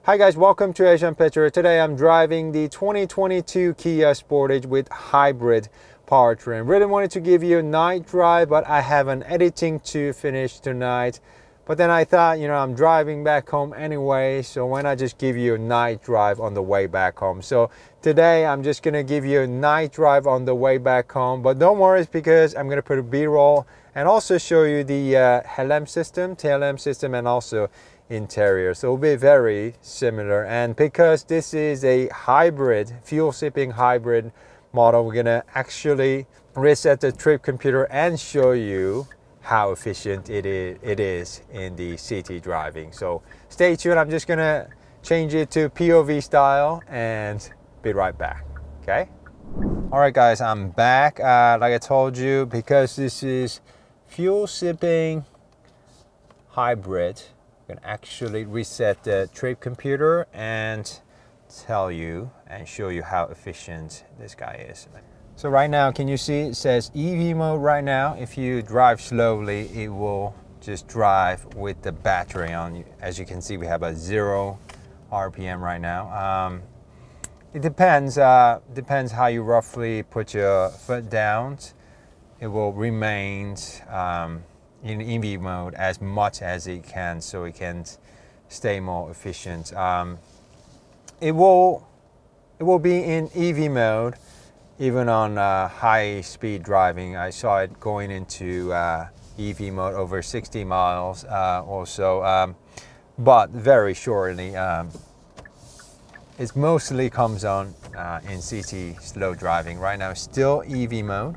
Hi guys, welcome to Asian Petrolhead. Today I'm driving the 2022 Kia Sportage with hybrid powertrain. Really wanted to give you a night drive, but I have an editing to finish tonight. But then I thought, I'm driving back home anyway, so why not just give you a night drive on the way back home? So today I'm just gonna give you a night drive on the way back home, but don't worry, it's because I'm gonna put a B-roll and also show you the headlamp system, tail lamp system, and also interior. So it'll be very similar. And because this is a hybrid, fuel sipping hybrid model, we're gonna actually reset the trip computer and show you how efficient it is in the city driving. So stay tuned. I'm just gonna change it to POV style and be right back. Okay. All right guys, I'm back. Like I told you, because this is fuel sipping hybrid, can actually reset the trip computer and tell you and show you how efficient this guy is. So right now, can you see it says EV mode right now? If you drive slowly, it will just drive with the battery on. As you can see, we have a 0 RPM right now. It depends how you roughly put your foot down. It will remain in EV mode as much as it can, so it can stay more efficient. It will be in EV mode even on high speed driving. I saw it going into EV mode over 60 miles or so, but very shortly. It mostly comes on in city slow driving. Right now it's still EV mode.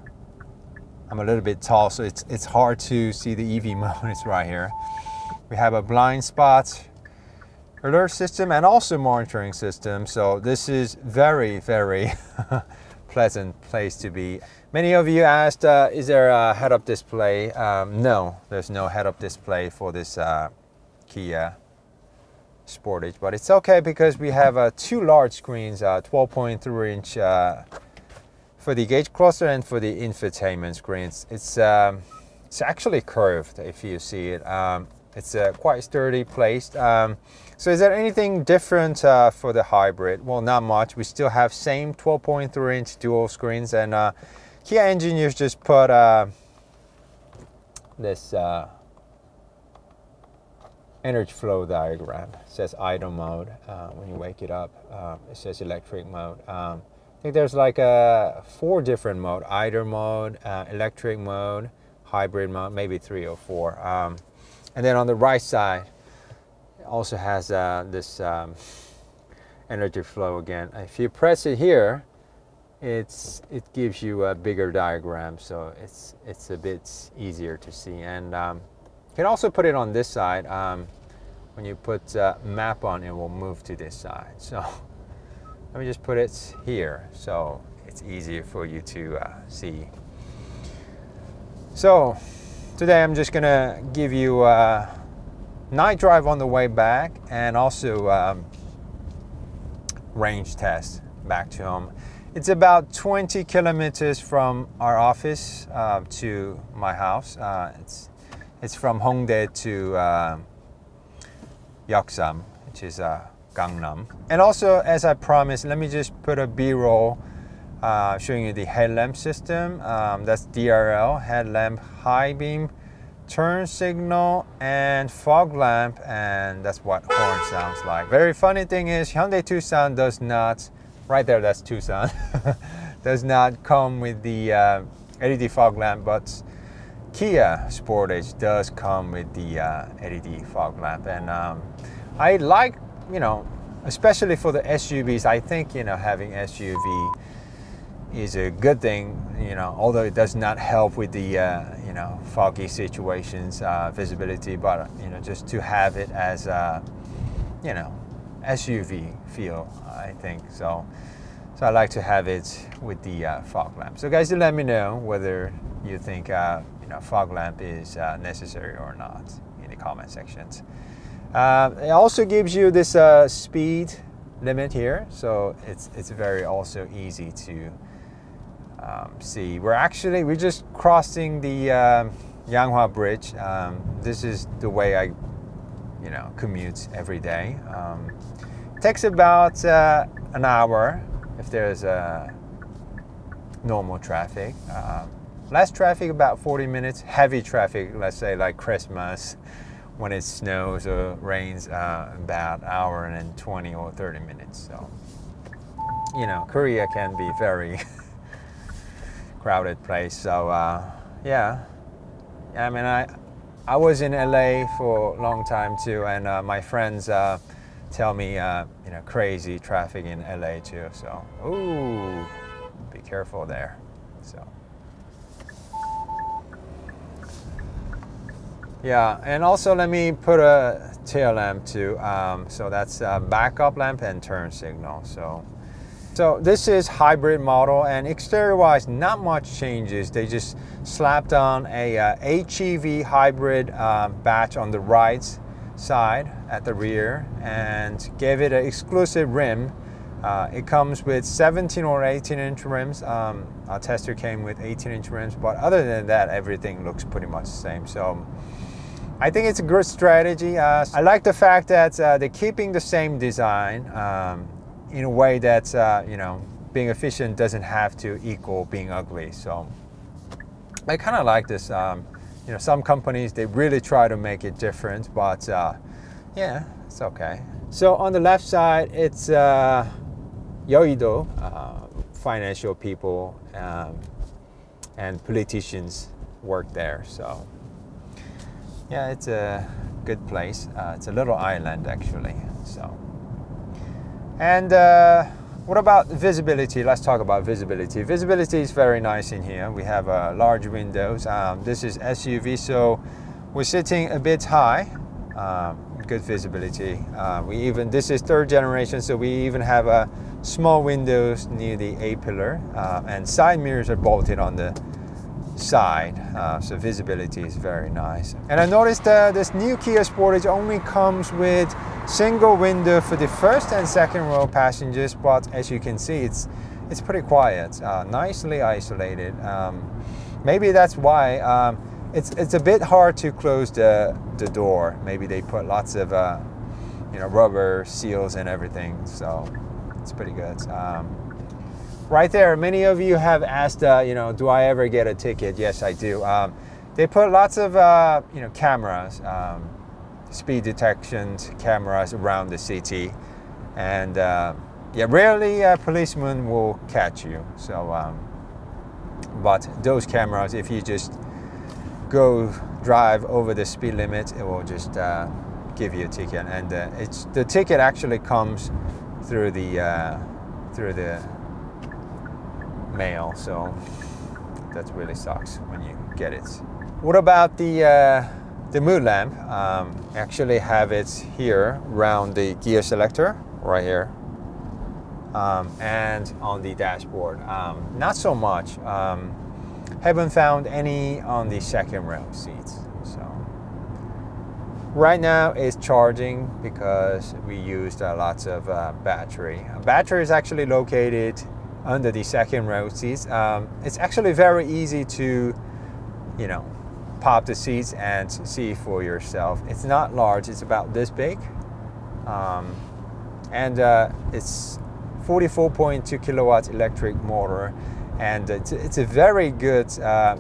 I'm a little bit tall, so it's hard to see the EV mode. It's right here. We have a blind spot alert system and also monitoring system. So this is very, very pleasant place to be. Many of you asked, is there a head-up display? No, there's no head-up display for this Kia Sportage, but it's okay because we have two large screens, 12.3 inch for the gauge cluster and for the infotainment screens. It's actually curved if you see it. It's quite sturdy placed. So is there anything different for the hybrid? Well, not much. We still have same 12.3 inch dual screens, and Kia engineers just put this energy flow diagram. It says idle mode. When you wake it up, it says electric mode. I think there's like 4 different mode: idle mode, electric mode, hybrid mode, maybe 3 or 4. And then on the right side, it also has this energy flow again. If you press it here, it gives you a bigger diagram, so it's a bit easier to see. And you can also put it on this side. When you put map on, it will move to this side. So let me just put it here so it's easier for you to see. So today I'm just gonna give you a night drive on the way back and also range test back to home. It's about 20 kilometers from our office to my house. It's from Hongdae to Yeoksam, which is Gangnam. And also, as I promised, let me just put a B-roll showing you the headlamp system. That's DRL, headlamp, high beam, turn signal, and fog lamp, and that's what horn sounds like. Very funny thing is, Hyundai Tucson does not, right there, that's Tucson, does not come with the LED fog lamp, but Kia Sportage does come with the LED fog lamp. And I like, especially for the SUVs, I think, having SUV is a good thing, although it does not help with the, foggy situations, visibility, but, just to have it as a, SUV feel, I think. So I like to have it with the fog lamp. So guys, let me know whether you think, fog lamp is necessary or not in the comment sections. It also gives you this speed limit here, so it's very also easy to see. We're just crossing the Yanghua Bridge. This is the way I commute every day. Takes about an hour if there's normal traffic. Less traffic, about 40 minutes. Heavy traffic, let's say like Christmas, when it snows or rains, about an hour and then 20 or 30 minutes. So, you know, Korea can be very crowded place. So, yeah. I mean, I was in LA for a long time too, and my friends tell me, you know, crazy traffic in LA too. So, ooh, be careful there. So, yeah, and also let me put a tail lamp too. So that's a backup lamp and turn signal. So this is hybrid model, and exterior-wise, not much changes. They just slapped on a HEV hybrid batch on the right side at the rear and gave it an exclusive rim. It comes with 17 or 18-inch rims. Our tester came with 18-inch rims, but other than that, everything looks pretty much the same. So I think it's a good strategy. I like the fact that they're keeping the same design in a way that, you know, being efficient doesn't have to equal being ugly. So I kind of like this. You know, some companies, they really try to make it different, but yeah, it's okay. So on the left side, it's Yoido, financial people and politicians work there. So yeah, it's a good place. It's a little island actually. So, and what about visibility? Let's talk about visibility. Visibility is very nice in here. We have large windows. This is SUV, so we're sitting a bit high. Good visibility. This is third generation, so we even have small windows near the A-pillar, and side mirrors are bolted on the side, so visibility is very nice. And I noticed this new Kia Sportage only comes with single window for the first and second row passengers, but as you can see, it's pretty quiet, nicely isolated. Maybe that's why it's a bit hard to close the door. Maybe they put lots of you know, rubber seals and everything, so it's pretty good. Right there, many of you have asked, you know, do I ever get a ticket? Yes, I do. They put lots of, you know, cameras, speed detection cameras around the city, and yeah, rarely a policeman will catch you. So, but those cameras, if you just go drive over the speed limit, it will just give you a ticket, and the ticket actually comes through the mail, so that really sucks when you get it. What about the mood lamp? Actually have it here around the gear selector right here, and on the dashboard. Not so much. Haven't found any on the second row seats. So right now it's charging because we used lots of battery. Battery is actually located under the second row seats. It's actually very easy to, you know, pop the seats and see for yourself. It's not large, it's about this big, and it's 44.2 kilowatts electric motor, and it's a very good,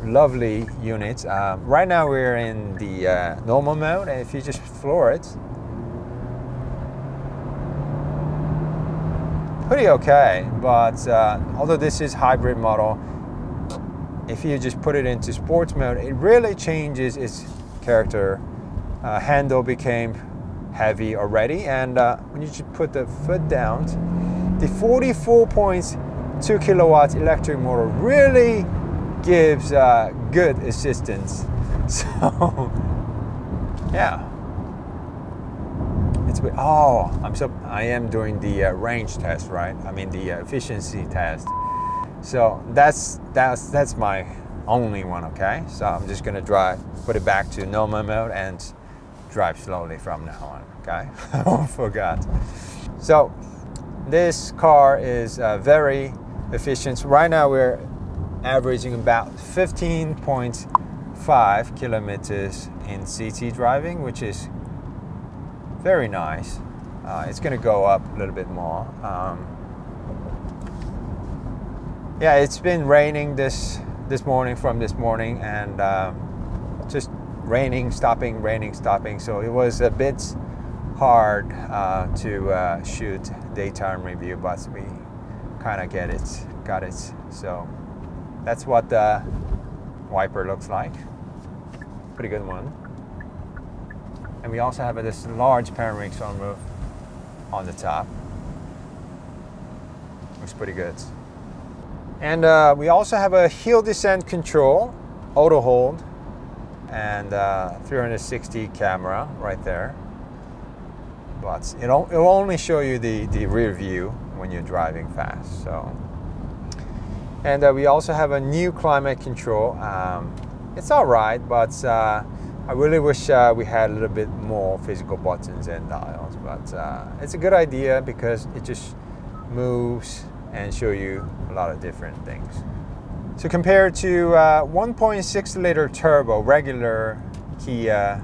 lovely unit. Right now we're in the normal mode, and if you just floor it, pretty okay. But although this is hybrid model, if you just put it into sports mode, it really changes its character. Handle became heavy already, and when you just put the foot down, the 44.2 kilowatts electric motor really gives good assistance. So yeah, it's I am doing the range test, right? I mean the efficiency test. So that's my only one, okay? So I'm just gonna put it back to normal mode and drive slowly from now on, okay? I forgot. So this car is very efficient. Right now we're averaging about 15.5 kilometers in CT driving, which is very nice. It's going to go up a little bit more. Yeah, it's been raining this morning, and just raining, stopping. So it was a bit hard to shoot daytime review, but we kind of got it. So that's what the wiper looks like. Pretty good one. And we also have this large panoramic sunroof on the top. Looks pretty good. And we also have a hill descent control, auto hold, and 360 camera right there. But it'll only show you the rear view when you're driving fast. So, and we also have a new climate control. It's all right, but I really wish we had a little bit more physical buttons and dials. But it's a good idea because it just moves and show you a lot of different things. So compared to 1.6 liter turbo regular Kia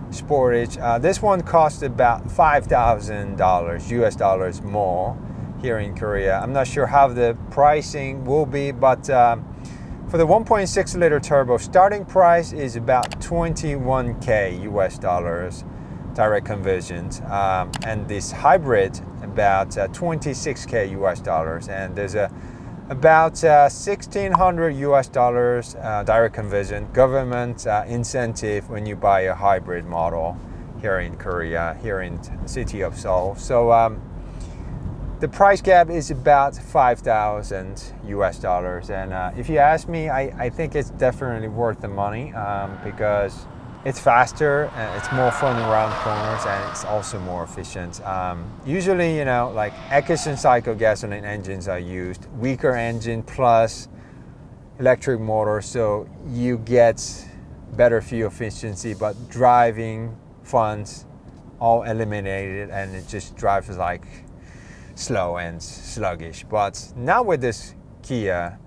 Sportage, this one cost about $5,000 US dollars more here in Korea. I'm not sure how the pricing will be, but for the 1.6 liter turbo, starting price is about 21K US dollars direct conversion, and this hybrid about 26K US dollars, and there's about 1,600 US dollars direct conversion government incentive when you buy a hybrid model here in Korea, here in the city of Seoul. So the price gap is about 5,000 US dollars, and if you ask me, I think it's definitely worth the money because it's faster, and it's more fun around corners, and it's also more efficient. Usually, you know, like Atkinson cycle gasoline engines are used, weaker engine plus electric motor, so you get better fuel efficiency, but driving funds all eliminated, and it just drives like slow and sluggish. But now with this Kia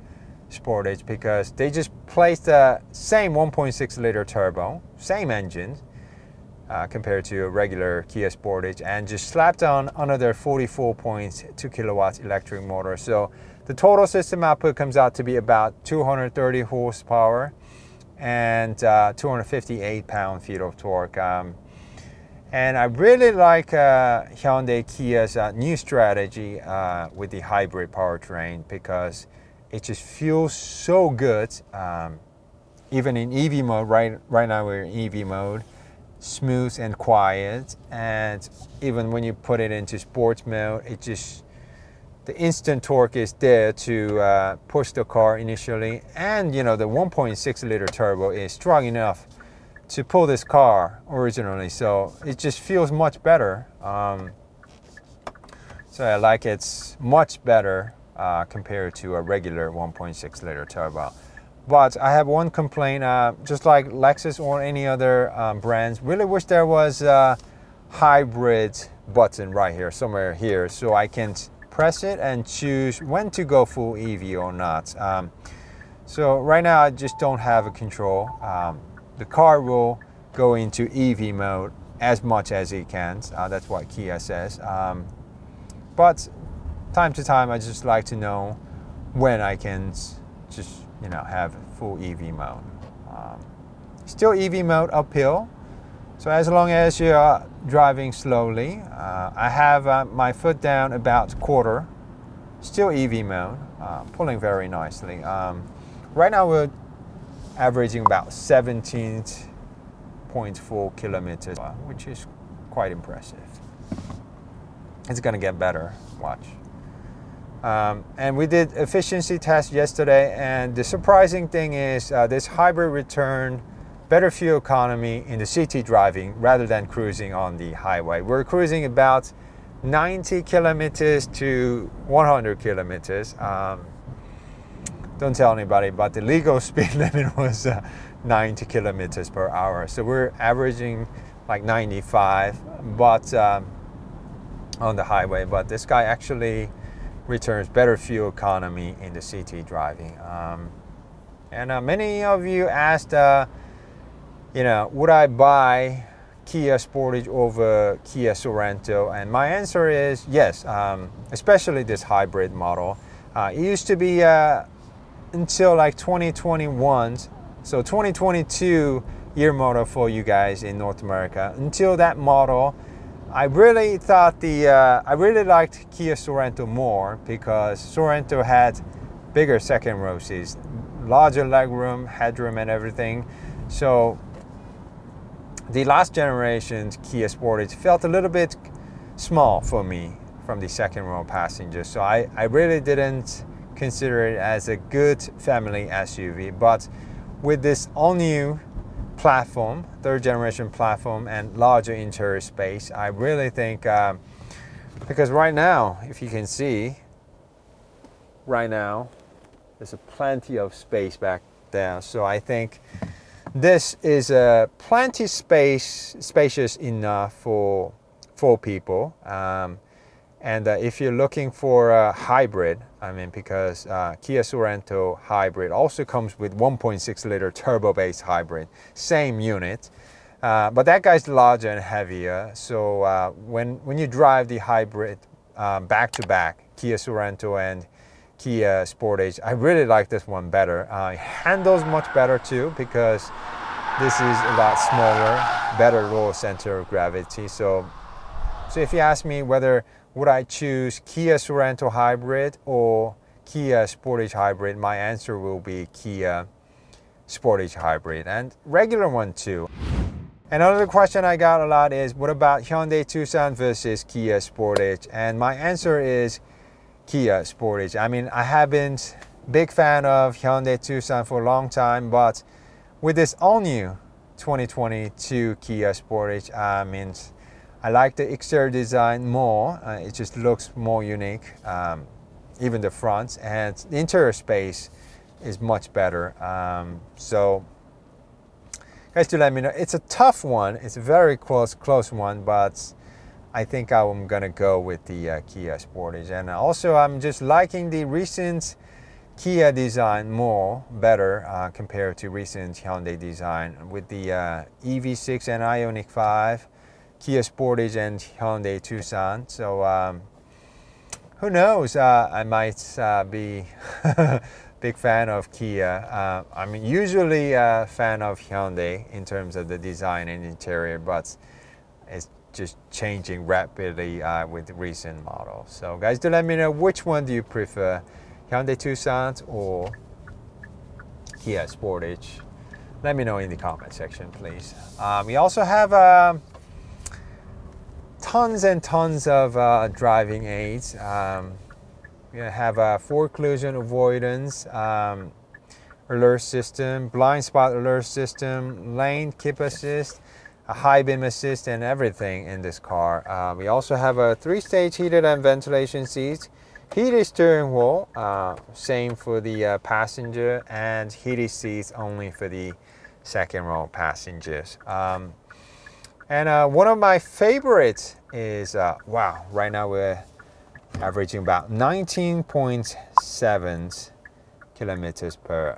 Sportage, because they just placed the same 1.6 liter turbo, same engine compared to a regular Kia Sportage, and just slapped on another 44.2 kilowatts electric motor. So the total system output comes out to be about 230 horsepower and 258 pound-feet of torque. And I really like Hyundai Kia's new strategy with the hybrid powertrain, because it just feels so good, even in EV mode. Right now we're in EV mode, smooth and quiet, and even when you put it into sports mode, it just, the instant torque is there to push the car initially, and you know, the 1.6 liter turbo is strong enough to pull this car originally, so it just feels much better. So I like it's much better compared to a regular 1.6 liter turbo. But I have one complaint, just like Lexus or any other brands, really wish there was a hybrid button right here, somewhere here, so I can press it and choose when to go full EV or not. So right now I just don't have a control. The car will go into EV mode as much as it can. That's what Kia says. But time to time, I just like to know when I can just, you know, have full EV mode. Still EV mode uphill. So as long as you're driving slowly, I have my foot down about quarter. Still EV mode, pulling very nicely. Right now we're averaging about 17.4 kilometers, which is quite impressive. It's gonna get better, watch. And we did efficiency test yesterday, and the surprising thing is this hybrid returned better fuel economy in the city driving rather than cruising on the highway. We're cruising about 90 kilometers to 100 kilometers. Don't tell anybody, but the legal speed limit was 90 kilometers per hour. So we're averaging like 95, but on the highway. But this guy actually returns better fuel economy in the city driving. And many of you asked, you know, would I buy Kia Sportage over Kia Sorento? And my answer is yes, especially this hybrid model. It used to be until like 2021, so 2022 year model for you guys in North America. Until that model, I really thought I really liked Kia Sorento more because Sorento had bigger second row seats, larger legroom, headroom and everything. So the last generation's Kia Sportage felt a little bit small for me from the second row passenger. So I really didn't consider it as a good family SUV. But with this all-new platform, third generation platform and larger interior space, I really think, because right now, if you can see, right now, there's plenty of space back there. So I think this is plenty spacious enough for 4 people. And if you're looking for a hybrid, I mean, because Kia Sorento hybrid also comes with 1.6 liter turbo-based hybrid, same unit, but that guy's larger and heavier. So when you drive the hybrid back to back, Kia Sorento and Kia Sportage, I really like this one better. It handles much better too because this is a lot smaller, better lower center of gravity. So if you ask me whether would I choose Kia Sorento hybrid or Kia Sportage hybrid, my answer will be Kia Sportage hybrid, and regular one too. Another question I got a lot is, what about Hyundai Tucson versus Kia Sportage? And my answer is Kia Sportage. I mean, I have been big fan of Hyundai Tucson for a long time, but with this all-new 2022 Kia Sportage, I mean, I like the exterior design more. It just looks more unique, even the front, and the interior space is much better. So guys, do let me know. It's a tough one. It's a very close one, but I think I'm gonna go with the Kia Sportage. And also, I'm just liking the recent Kia design better compared to recent Hyundai design with the EV6 and Ioniq 5. Kia Sportage and Hyundai Tucson. So who knows, I might be big fan of Kia. I'm usually a fan of Hyundai in terms of the design and interior, but it's just changing rapidly with the recent models. So guys, do let me know, which one do you prefer, Hyundai Tucson or Kia Sportage? Let me know in the comment section, please. We also have tons and tons of driving aids. We have forward collision avoidance, alert system, blind spot alert system, lane keep assist, a high beam assist, and everything in this car. We also have a 3-stage heated and ventilation seats, heated steering wheel, same for the passenger, and heated seats only for the second row passengers. And one of my favorites is, wow, right now we're averaging about 19.7 kilometers per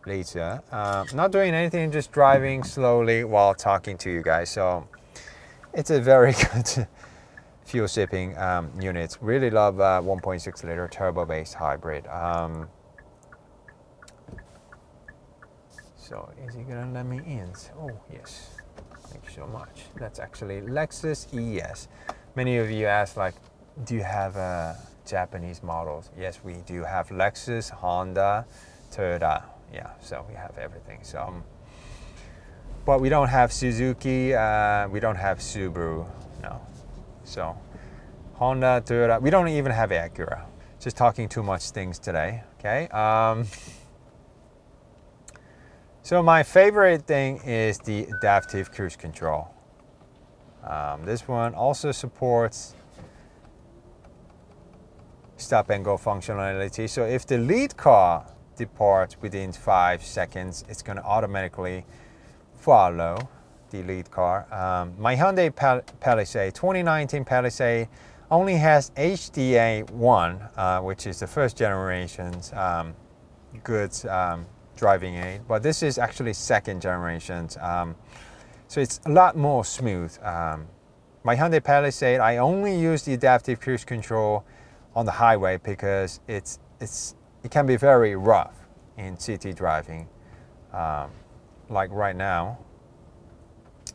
liter. Not doing anything, just driving slowly while talking to you guys. So it's a very good fuel sipping unit. Really love 1.6 liter turbo based hybrid. So is he gonna let me in? Oh yes. Thank you so much. That's actually Lexus ES. Many of you ask, like, do you have Japanese models? Yes, we do have Lexus, Honda, Toyota. Yeah, so we have everything. So, but we don't have Suzuki. We don't have Subaru. No. So Honda, Toyota. We don't even have Acura. Just talking too much things today. Okay. So my favorite thing is the adaptive cruise control. This one also supports stop and go functionality. So if the lead car departs within 5 seconds, it's going to automatically follow the lead car. My Hyundai Palisade, 2019 Palisade, only has HDA1, which is the first generation's good driving aid, but this is actually second generation's So it's a lot more smooth. My Hyundai Palisade, I only use the adaptive cruise control on the highway because it can be very rough in city driving. Like right now,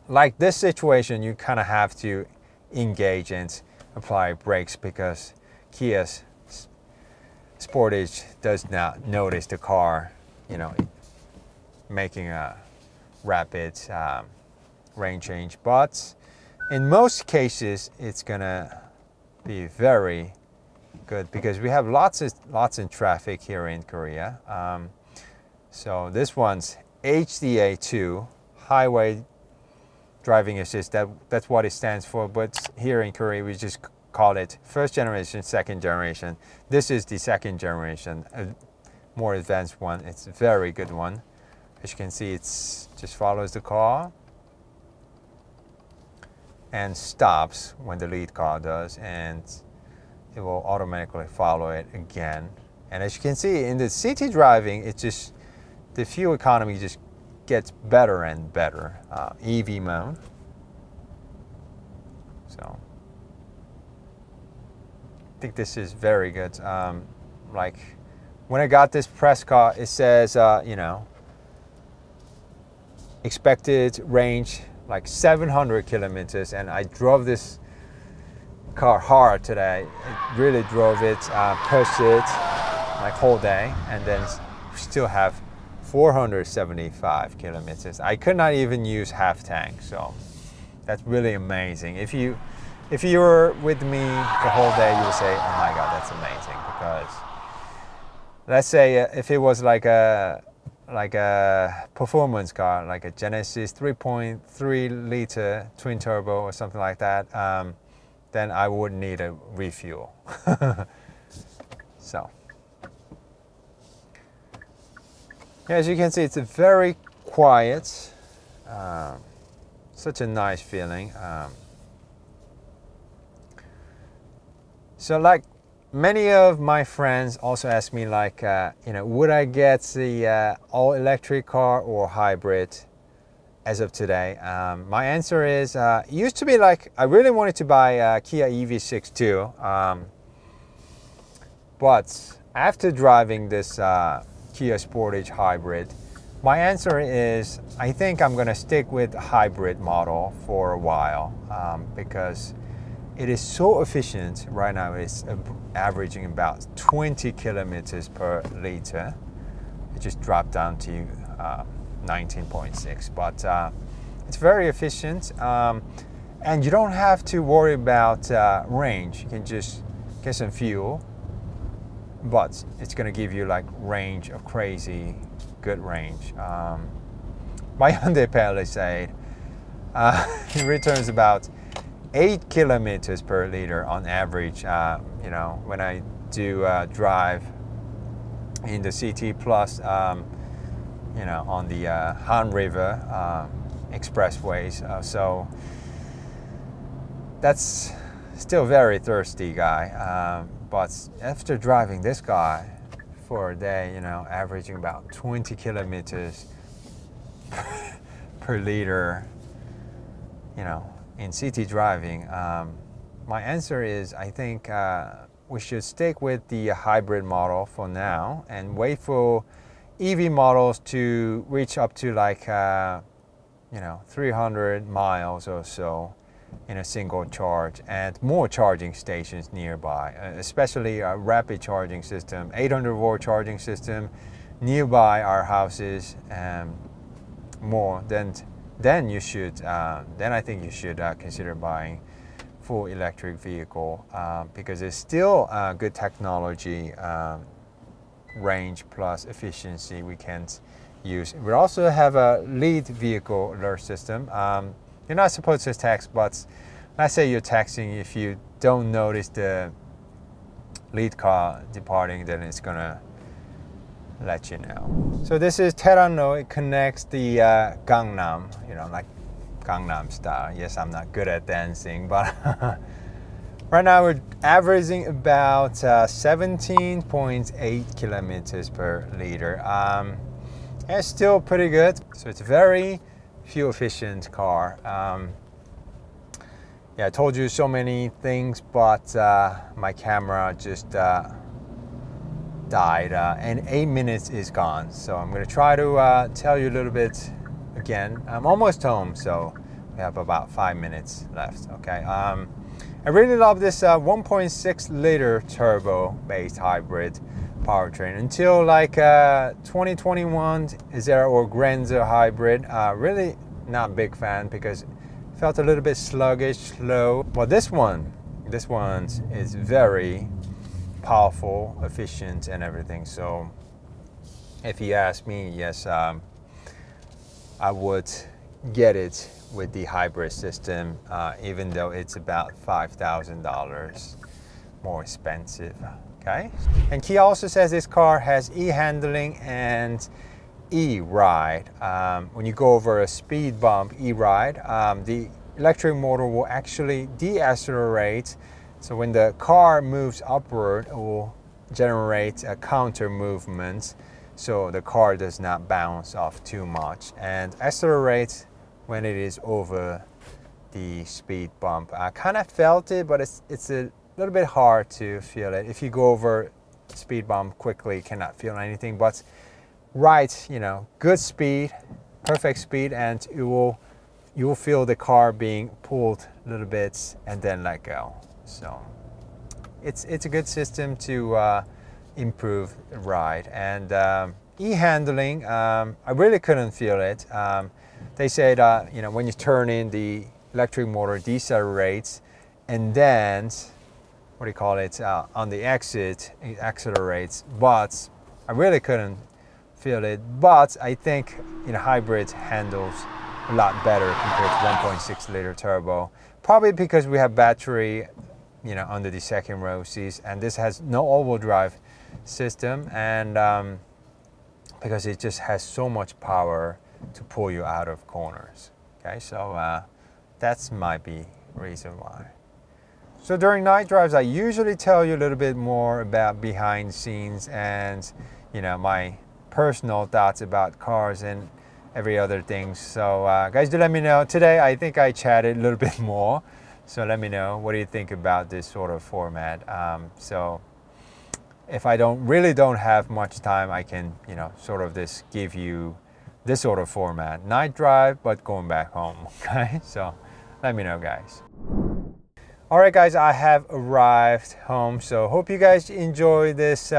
like this situation, you kind of have to engage and apply brakes because Kia's Sportage does not notice the car, you know, making a rapid range change. But in most cases, it's gonna be very good because we have lots of traffic here in Korea. So this one's HDA2, Highway Driving Assist. That's what it stands for. But here in Korea, we just call it first generation, second generation. This is the second generation, a more advanced one. It's a very good one. As you can see, it's just follows the car and stops when the lead car does, and it will automatically follow it again. And as you can see, in the city driving, it just, the fuel economy just gets better and better. EV mode. So I think this is very good. Like when I got this press car, it says, you know, expected range like 700 kilometers, and I drove this car hard today. I really drove it, pushed it like whole day, and then still have 475 kilometers. I could not even use half tank, so that's really amazing. If you were with me the whole day, you would say, oh my god, that's amazing. Because let's say if it was like a performance car, like a Genesis 3.3 liter twin turbo or something like that, then I would need a refuel. So yeah, as you can see, it's a very quiet, such a nice feeling. So like many of my friends also ask me, like, you know, would I get the all-electric car or hybrid as of today? My answer is, it used to be like, I really wanted to buy a Kia EV6 too. But after driving this Kia Sportage hybrid, my answer is, I think I'm gonna stick with the hybrid model for a while, because it is so efficient. Right now it's averaging about 20 kilometers per liter. It just dropped down to 19.6, but it's very efficient, and you don't have to worry about range. You can just get some fuel, but it's gonna give you like range of crazy good range. My Hyundai Palisade, it returns about 8 kilometers per liter on average. You know, when I do drive in the CT plus, you know, on the Han River expressways. So that's still very thirsty guy. But after driving this guy for a day, you know, averaging about 20 kilometers per liter, you know, in city driving, my answer is, I think we should stick with the hybrid model for now and wait for EV models to reach up to like, you know, 300 miles or so in a single charge, and more charging stations nearby, especially a rapid charging system, 800-volt charging system nearby our houses, and more. Then you should, then I think you should consider buying full electric vehicle, because it's still good technology, range plus efficiency we can use. We also have a lead vehicle alert system. You're not supposed to text, but let's say you're texting, if you don't notice the lead car departing, then it's gonna let you know. So this is Terrano. It connects the Gangnam, you know, like Gangnam style. Yes, I'm not good at dancing, but right now we're averaging about 17.8 kilometers per liter. It's still pretty good. So it's very fuel efficient car. Yeah, I told you so many things, but my camera just died and 8 minutes is gone. So I'm gonna try to tell you a little bit again. I'm almost home, so we have about 5 minutes left. Okay. I really love this 1.6 liter turbo based hybrid powertrain until like 2021 Zero or Granza hybrid. Really not a big fan because it felt a little bit sluggish, slow. Well, this one is very powerful, efficient, and everything. So if you ask me, yes, I would get it with the hybrid system, even though it's about $5,000 more expensive. Okay. And Kia also says this car has e-handling and e-ride. When you go over a speed bump, e-ride, the electric motor will actually decelerate. So when the car moves upward, it will generate a counter movement, so the car does not bounce off too much, and accelerate when it is over the speed bump. I kind of felt it, but it's a little bit hard to feel it. If you go over speed bump quickly, you cannot feel anything, but right, you know, good speed, perfect speed, and you will feel the car being pulled a little bit and then let go. So it's a good system to improve the ride. And e-handling, I really couldn't feel it. They said, you know, when you turn in, the electric motor decelerates, and then what do you call it, on the exit it accelerates, but I really couldn't feel it. But I think, you know, hybrid handles a lot better compared to 1.6 liter turbo, probably because we have battery, you know, under the second row seats, and this has no all-wheel drive system, and because it just has so much power to pull you out of corners. Okay, so that's might be reason why. So during night drives, I usually tell you a little bit more about behind the scenes and, you know, my personal thoughts about cars and every other thing. So guys, do let me know. Today I think I chatted a little bit more, so let me know, what do you think about this sort of format. So if I really don't have much time, I can, you know, sort of give you this sort of format, night drive but going back home. Okay, so let me know, guys. All right, guys, I have arrived home, so hope you guys enjoy this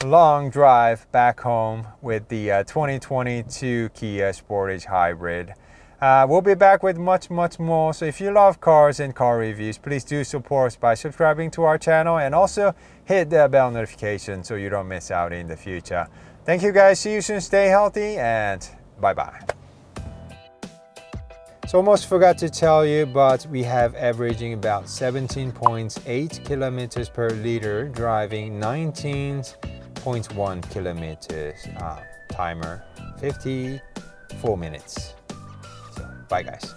long drive back home with the 2022 Kia Sportage Hybrid. We'll be back with much more. So if you love cars and car reviews, please do support us by subscribing to our channel, and also hit the bell notification so you don't miss out in the future. Thank you, guys. See you soon. Stay healthy, and bye-bye. So almost forgot to tell you, but we have averaging about 17.8 kilometers per liter, driving 19.1 kilometers. Timer 54 minutes. So bye, guys.